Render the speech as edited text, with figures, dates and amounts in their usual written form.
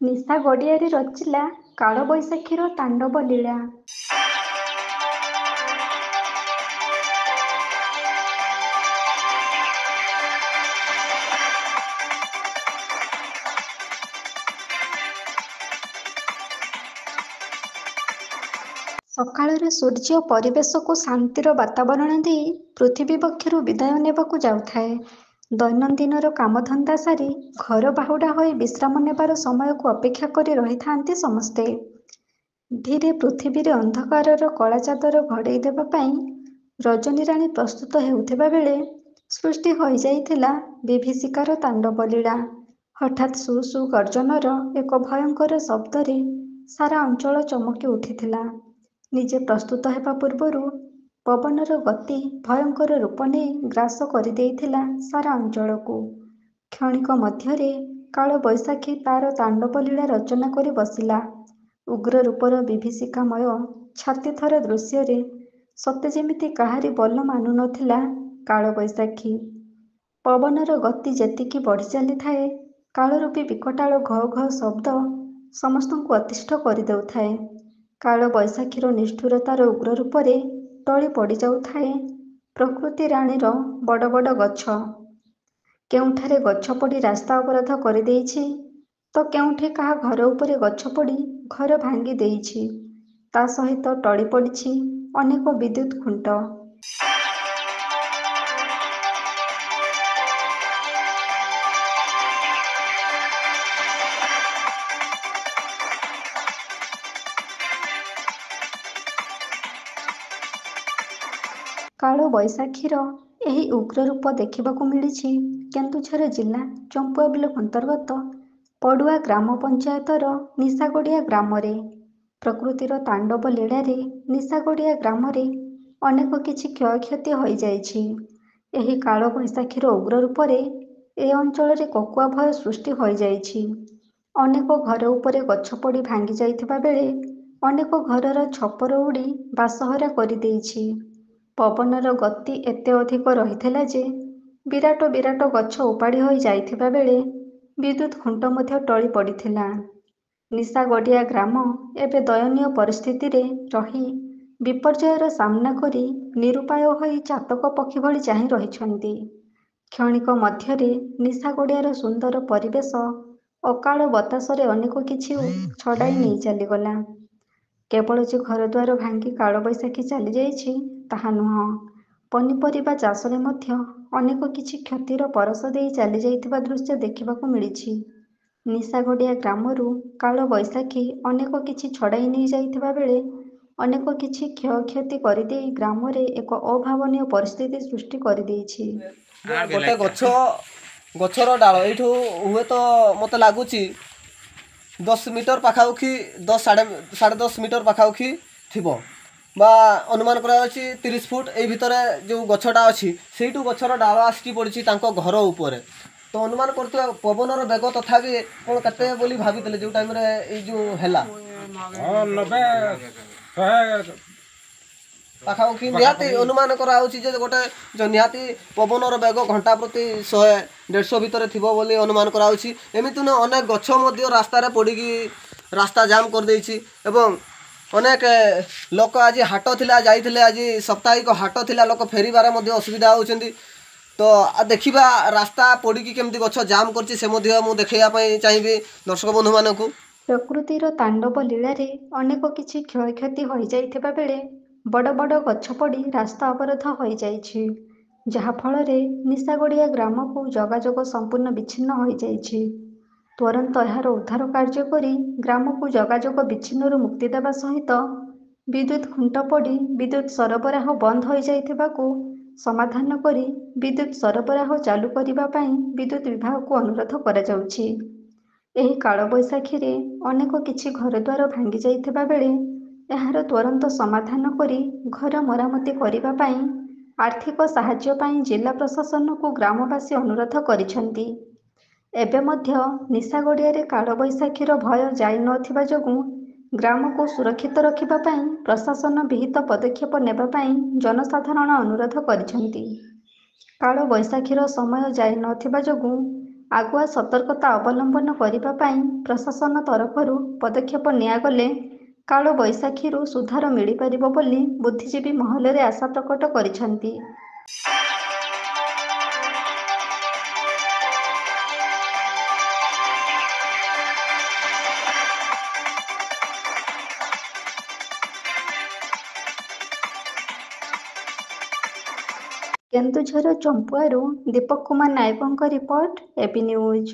ନିଶା ଗଡ଼ିଆରେ ରଚିଲା କାଳବୈଶାଖୀର ତାଣ୍ଡବ ଲୀଳା। ସକାଳର ସୂର୍ଯ୍ୟ ପରିବେଶକୁ ଶାନ୍ତିର ବାତାବରଣ ଦେଇ ପୃଥିବୀ ପକ୍ଷରୁ ବିଦାୟ ନେବାକୁ ଯାଉଥାଏ। ଦୈନନ୍ଦିନର କାମଧନ୍ଦା ସାରି ଘର ବାହୁଡ଼ା ହୋଇ ବିଶ୍ରାମ ନେବାର ସମୟକୁ ଅପେକ୍ଷା କରି ରହିଥାନ୍ତି ସମସ୍ତେ। ଧୀରେ ପୃଥିବୀରେ ଅନ୍ଧକାରର କଳା ଚାଦର ଘୋଡ଼େଇ ଦେବା ପାଇଁ ରଜନୀରାଣୀ ପ୍ରସ୍ତୁତ ହେଉଥିବା ବେଳେ ସୃଷ୍ଟି ହୋଇଯାଇଥିଲା ବିଭୀଷିକାର ତାଣ୍ଡବ ଲୀଳା। ହଠାତ୍ ସୁ ସୁ ଗର୍ଜନର ଏକ ଭୟଙ୍କର ଶବ୍ଦରେ ସାରା ଅଞ୍ଚଳ ଚମକି ଉଠିଥିଲା। ନିଜେ ପ୍ରସ୍ତୁତ ହେବା ପୂର୍ବରୁ ପବନର ଗତି ଭୟଙ୍କର ରୂପ ନେଇ ଗ୍ରାସ କରିଦେଇଥିଲା ସାରା ଅଞ୍ଚଳକୁ। କ୍ଷଣିକ ମଧ୍ୟରେ କାଳବୈଶାଖୀ ତାର ତାଣ୍ଡବ ଲୀଳା ରଚନା କରି ବସିଲା। ଉଗ୍ର ରୂପର ବିଭୀଷିକାମୟ ଛାତିଥରା ଦୃଶ୍ୟରେ ସତେ ଯେମିତି କାହାରି ବଲ ମାନୁନଥିଲା କାଳବୈଶାଖୀ। ପବନର ଗତି ଯେତିକି ବଢ଼ି ଚାଲିଥାଏ, କାଳରୂପୀ ବିକଟାଳ ଘ ଘ ଶବ୍ଦ ସମସ୍ତଙ୍କୁ ଅତିଷ୍ଠ କରିଦେଉଥାଏ। କାଳବୈଶାଖୀର ନିଷ୍ଠୁରତାର ଉଗ୍ର ରୂପରେ ଟଳି ପଡ଼ିଯାଉଥାଏ ପ୍ରକୃତି ରାଣୀର ବଡ଼ ବଡ଼ ଗଛ। କେଉଁଠାରେ ଗଛ ପଡ଼ି ରାସ୍ତା ଅବରୋଧ କରିଦେଇଛି, ତ କେଉଁଠି କାହା ଘର ଉପରେ ଗଛ ପଡ଼ି ଘର ଭାଙ୍ଗି ଦେଇଛି। ତା ସହିତ ଟଳି ପଡ଼ିଛି ଅନେକ ବିଦ୍ୟୁତ୍ ଖୁଣ୍ଟ। କାଳବୈଶାଖୀର ଏହି ଉଗ୍ର ରୂପ ଦେଖିବାକୁ ମିଳିଛି କେନ୍ଦୁଝର ଜିଲ୍ଲା ଚମ୍ପୁଆ ବ୍ଲକ ଅନ୍ତର୍ଗତ ପଡ଼ୁଆ ଗ୍ରାମ ପଞ୍ଚାୟତର ନିଶାଗଡ଼ିଆ ଗ୍ରାମରେ। ପ୍ରକୃତିର ତାଣ୍ଡବ ଲୀଳାରେ ନିଶାଗଡ଼ିଆ ଗ୍ରାମରେ ଅନେକ କିଛି କ୍ଷୟକ୍ଷତି ହୋଇଯାଇଛି। ଏହି କାଳବୈଶାଖୀର ଉଗ୍ର ରୂପରେ ଏ ଅଞ୍ଚଳରେ କୋକୁଆ ଭୟ ସୃଷ୍ଟି ହୋଇଯାଇଛି। ଅନେକ ଘର ଉପରେ ଗଛ ପଡ଼ି ଭାଙ୍ଗି ଯାଇଥିବା ବେଳେ ଅନେକ ଘରର ଛପର ଉଡ଼ି ବାସହରା କରିଦେଇଛି। ପବନର ଗତି ଏତେ ଅଧିକ ରହିଥିଲା ଯେ ବିରାଟ ବିରାଟ ଗଛ ଉପାଡ଼ି ହୋଇ ଯାଇଥିବା ବେଳେ ବିଦ୍ୟୁତ୍ ଖୁଣ୍ଟ ମଧ୍ୟ ଟଳି ପଡ଼ିଥିଲା। ନିଶାଗଡ଼ିଆ ଗ୍ରାମ ଏବେ ଦୟନୀୟ ପରିସ୍ଥିତିରେ ରହି ବିପର୍ଯ୍ୟୟର ସାମ୍ନା କରି ନିରୁପାୟ ହୋଇ ଚାତକ ପକ୍ଷୀ ଭଳି ଚାହିଁ ରହିଛନ୍ତି। କ୍ଷଣିକ ମଧ୍ୟରେ ନିଶାଗଡ଼ିଆର ସୁନ୍ଦର ପରିବେଶ ଅକାଳ ବତାସରେ ଅନେକ କିଛି ଛଡ଼ାଇ ନେଇ ଚାଲିଗଲା। କେବଳ ଯେ ଘରଦ୍ୱାର ଭାଙ୍ଗି କାଳବୈଶାଖୀ ଚାଲିଯାଇଛି ତାହା ନୁହଁ, ପନିପରିବା ଚାଷରେ ମଧ୍ୟ ଅନେକ କିଛି କ୍ଷତିର ପରଶ ଦେଇ ଚାଲିଯାଇଥିବା ଦୃଶ୍ୟ ଦେଖିବାକୁ ମିଳିଛି। ନିଶାଗଡ଼ିଆ ଗ୍ରାମରୁ କାଳବୈଶାଖୀ ଅନେକ କିଛି ଛଡ଼ାଇ ନେଇ ଯାଇଥିବା ବେଳେ ଅନେକ କିଛି କ୍ଷୟକ୍ଷତି କରିଦେଇ ଗ୍ରାମରେ ଏକ ଅଭାବନୀୟ ପରିସ୍ଥିତି ସୃଷ୍ଟି କରିଦେଇଛି। ଗୋଟେ ଗଛର ଡାଳ ଏଇଠୁ ହୁଏତ ମୋତେ ଲାଗୁଛି 10 ମିଟର ପାଖାପାଖି 10-10.5 ମିଟର ପାଖାପାଖି ଥିବ ବା ଅନୁମାନ କରାଯାଉଛି 30 ଫୁଟ ଏଇ ଭିତରେ ଯେଉଁ ଗଛଟା ଅଛି ସେଇଠୁ ଗଛର ଡାଳ ଆସିକି ପଡ଼ିଛି ତାଙ୍କ ଘର ଉପରେ। ତ ଅନୁମାନ କରୁଥିବା ପବନର ବେଗ ତଥାପି କ'ଣ କେତେ ବୋଲି ଭାବିଥିଲେ ଯେଉଁ ଟାଇମରେ ଏଇ ଯେଉଁ ହେଲା? 90-100 ପାଖାପାଖି ନିହାତି ଅନୁମାନ କରାହେଉଛି ଯେ ଗୋଟେ ନିହାତି ପବନର ବେଗ ଘଣ୍ଟା ପ୍ରତି 100-150 ଭିତରେ ଥିବ ବୋଲି ଅନୁମାନ କରାହେଉଛି। ଏମିତି ନୁହେଁ, ଅନେକ ଗଛ ମଧ୍ୟ ରାସ୍ତାରେ ପଡ଼ିକି ରାସ୍ତା ଜାମ୍ କରିଦେଇଛି ଏବଂ ଅନେକ ଲୋକ ଆଜି ହାଟ ଥିଲା ଯାଇଥିଲେ, ଆଜି ସାପ୍ତାହିକ ହାଟ ଥିଲା, ଲୋକ ଫେରିବାରେ ମଧ୍ୟ ଅସୁବିଧା ହେଉଛନ୍ତି। ତ ଦେଖିବା ରାସ୍ତା ପଡ଼ିକି କେମିତି ଗଛ ଜାମ୍ କରିଛି ସେ ମଧ୍ୟ ମୁଁ ଦେଖାଇବା ପାଇଁ ଚାହିଁବି ଦର୍ଶକ ବନ୍ଧୁମାନଙ୍କୁ। ପ୍ରକୃତିର ତାଣ୍ଡବ ଲୀଳାରେ ଅନେକ କିଛି କ୍ଷୟକ୍ଷତି ହୋଇଯାଇଥିବା ବେଳେ ବଡ଼ ବଡ଼ ଗଛ ପଡ଼ି ରାସ୍ତା ଅବରୋଧ ହୋଇଯାଇଛି, ଯାହାଫଳରେ ନିଶାଗଡ଼ିଆ ଗ୍ରାମକୁ ଯୋଗାଯୋଗ ସମ୍ପୂର୍ଣ୍ଣ ବିଚ୍ଛିନ୍ନ ହୋଇଯାଇଛି। ତୁରନ୍ତ ଏହାର ଉଦ୍ଧାର କାର୍ଯ୍ୟ କରି ଗ୍ରାମକୁ ଯୋଗାଯୋଗ ବିଚ୍ଛିନ୍ନରୁ ମୁକ୍ତି ଦେବା ସହିତ ବିଦ୍ୟୁତ୍ ଖୁଣ୍ଟ ପଡ଼ି ବିଦ୍ୟୁତ୍ ସରବରାହ ବନ୍ଦ ହୋଇଯାଇଥିବାକୁ ସମାଧାନ କରି ବିଦ୍ୟୁତ୍ ସରବରାହ ଚାଲୁ କରିବା ପାଇଁ ବିଦ୍ୟୁତ୍ ବିଭାଗକୁ ଅନୁରୋଧ କରାଯାଉଛି। ଏହି କାଳବୈଶାଖୀରେ ଅନେକ କିଛି ଘରଦ୍ୱାର ଭାଙ୍ଗି ଯାଇଥିବା ବେଳେ ଏହାର ତୁରନ୍ତ ସମାଧାନ କରି ଘର ମରାମତି କରିବା ପାଇଁ ଆର୍ଥିକ ସାହାଯ୍ୟ ପାଇଁ ଜିଲ୍ଲା ପ୍ରଶାସନକୁ ଗ୍ରାମବାସୀ ଅନୁରୋଧ କରିଛନ୍ତି। ଏବେ ମଧ୍ୟ ନିଶାଗଡ଼ିଆରେ କାଳବୈଶାଖୀର ଭୟ ଯାଇ ନଥିବା ଯୋଗୁଁ ଗ୍ରାମକୁ ସୁରକ୍ଷିତ ରଖିବା ପାଇଁ ପ୍ରଶାସନ ବିହିତ ପଦକ୍ଷେପ ନେବା ପାଇଁ ଜନସାଧାରଣ ଅନୁରୋଧ କରିଛନ୍ତି। କାଳବୈଶାଖୀର ସମୟ ଯାଇ ନଥିବା ଯୋଗୁଁ ଆଗୁଆ ସତର୍କତା ଅବଲମ୍ବନ କରିବା ପାଇଁ ପ୍ରଶାସନ ତରଫରୁ ପଦକ୍ଷେପ ନିଆଗଲେ କାଳ ବୈଶାଖୀରୁ ସୁଧାର ମିଳିପାରିବ ବୋଲି ବୁଦ୍ଧିଜୀବୀ ମହଲରେ ଆଶା ପ୍ରକଟ କରିଛନ୍ତି। କେନ୍ଦୁଝର ଚମ୍ପୁଆରୁ ଦୀପକ କୁମାର ନାୟକଙ୍କ ରିପୋର୍ଟ, ଏବି ନ୍ୟୁଜ୍।